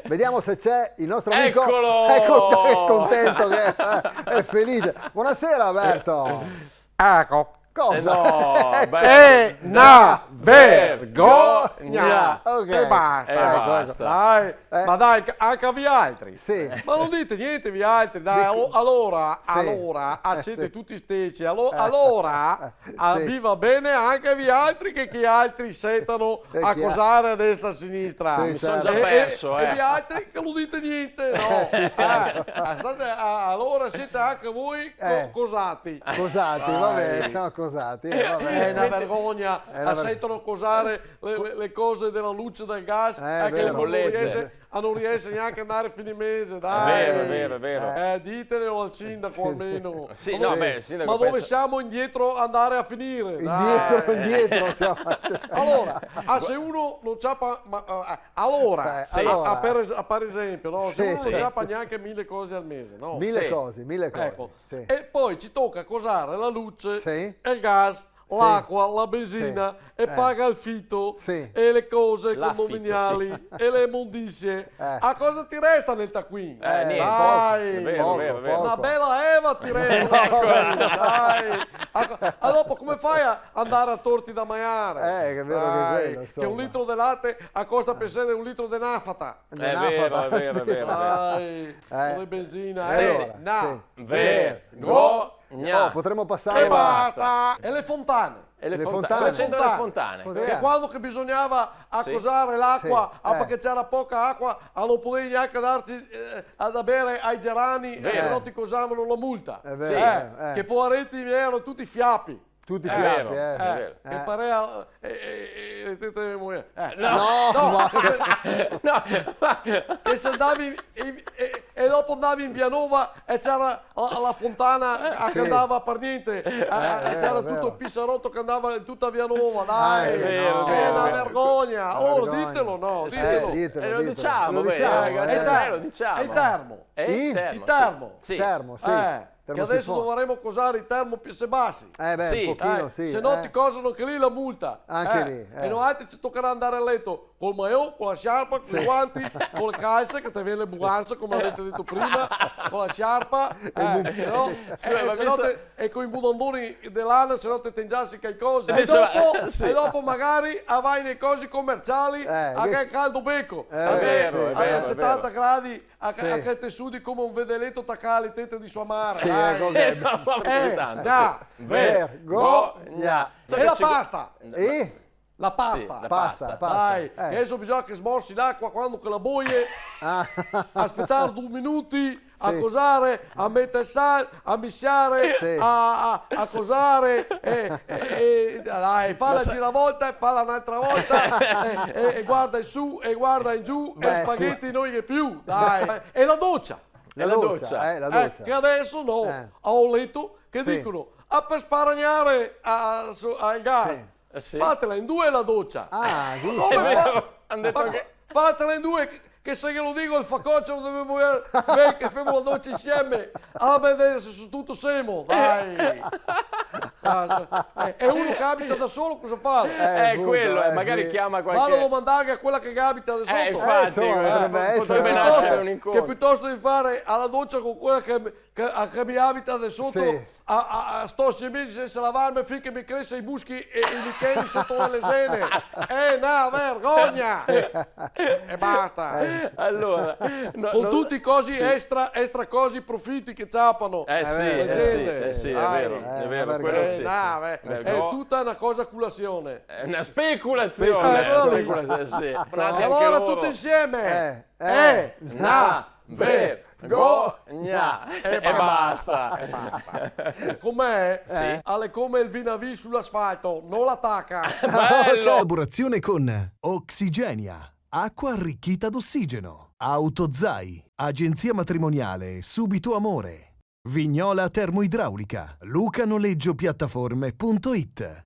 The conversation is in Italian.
Vediamo se c'è il nostro amico. Eccolo! Ecco che è contento, che è felice. Buonasera Alberto. Ecco. Cosa? No, È una vergogna. Ok. E basta. Ecco, basta. Dai, ma dai, anche a vi altri. Sì. Ma non dite niente vi altri, dai. Allora, siete sì. tutti stessi. Allora, Sì. vi va bene anche vi altri che chi altri settano Sì, a chi cosare a destra e a sinistra. Sì, Mi sono certo. già perso, E vi altri che non dite niente, no? Allora siete anche voi cosati. Cosati, va bene, siamo cosati. Va È bene. una vergogna, una sentono cosare le cose della luce del gas, vero. che Le bollette. non riesce neanche ad andare a fine mese, È dai. vero, è vero. Ditelo al sindaco almeno. Sì, Ma no, dove- beh, il sindaco ma dove penso- siamo indietro andare a finire? Dai. Indietro siamo. Allora, se uno non c'ha allora, Sì. allora. Per esempio, no? Se Sì, uno sì. non c'ha neanche 1000 cose al mese, no? Mille Sì. cose, mille cose. Ecco. Sì. E poi ci tocca cosare la luce, Sì. e il gas, l'acqua, la benzina, Sì. e paga il fitto, Sì. e le cose L'affitto, condominiali, e le immondizie. Eh. A cosa ti resta nel taccuino? Niente, Dai, è vero, poco, è vero, è vero. poco. una bella Eva ti resta. Dai. A dopo come fai a andare a torti da maiare? Che è vero che Dai, quello, insomma. che un litro di latte costa per sé un litro di nafata. È vero, è vero, è vero. Dai, con le benzina. Sì. Allora, Vergogna. Potremmo E passare. basta! E le fontane. E le Le fontane. fontane. Cosa c'entrano le fontane? Fontane. Che quando che bisognava Sì. accosare l'acqua, Sì. perché c'era poca acqua, non potevi neanche darti da bere ai gerani, se no ti cosavano la multa. È vero, Sì. eh. Che poveretti erano tutti fiappi. Tutti È fiappi, vero, è vero. Che parea No, che se andavi e dopo andavi in Vianova e c'era la fontana che andava per niente, c'era tutto il pissarotto che andava in tutta Vianova, dai, è vero, è vero, una vero. vergogna. Allora vergogna. ditelo, no, Sì, ditelo. sì. ditelo, Lo ditelo. diciamo, Lo beh, diciamo, ragazzi, lo diciamo. E il termo. Il Il termo. Sì. Termo, sì. Che Termo adesso sifone. dovremo cosare i termo più se bassi. Sì. Un pochino, sì. Se no ti cosano anche lì la multa. Anche lì, E noi altri ci toccherà andare a letto col maillot, con la sciarpa, con i guanti, con le calze, che ti viene le bulanze, come avete detto prima, con la sciarpa. E con i budondoni dell'anno, se no ti tengiassi qualcosa. E dopo magari vai nei cosi commerciali a che caldo becco. È vero, A 70 gradi, a Sì. che te sudi come un vedeletto taccali tette di sua mare. Sì, ecco che- No, ma più tanto, già, sì. Vergogna. E la pasta. E? La pasta. Sì, la Pasta. Dai, che adesso bisogna che smorsi l'acqua quando che la boie, aspettare 2 minuti a Sì. cosare, a mettere sale, a mischiare, Sì. a cosare, dai, fa la giravolta e falla un'altra volta, e guarda in su e guarda in giù, Beh, e spaghetti noi che più, dai. E la doccia. La la doccia. La doccia. Che adesso ho letto che Sì. dicono, per sparagnare al gas, Sì. fatela in 2 la doccia. Giusto. È Come vero, hanno detto ma che... fatela in 2, che se glielo dico il facoccio lo dobbiamo che facciamo la doccia insieme. Vedere se su tutto siamo, dai. E uno che abita da solo cosa fa? Appunto, quello, magari sì. chiama Vado a qualche... domandare a quella che abita da sotto. Infatti, insomma, potrebbe potrebbe essere. nascere un Che incontro. piuttosto di fare alla doccia con quella che mi abita da sotto, Sì. sto 6 mesi senza lavarmi finché mi cresce i muschi e i licheni sotto le lesene. È una vergogna! E basta. Allora, Con tutti i cosi extra cosi profitti che ciapano. sì, è Dai. vero, è vero, una quello sì. È Vergogna. tutta una cosa culazione. È una speculazione, Allora, sì. Nati anche Allora loro. tutti insieme. Una vergogna. E basta. Com'è? Sì. Alle come il vinavi sull'asfalto, non l'attacca. Bello. Collaborazione con Oxigenia, acqua arricchita d'ossigeno, Autozai, agenzia matrimoniale Subito Amore, Vignola Termoidraulica, lucanoleggiopiattaforme.it.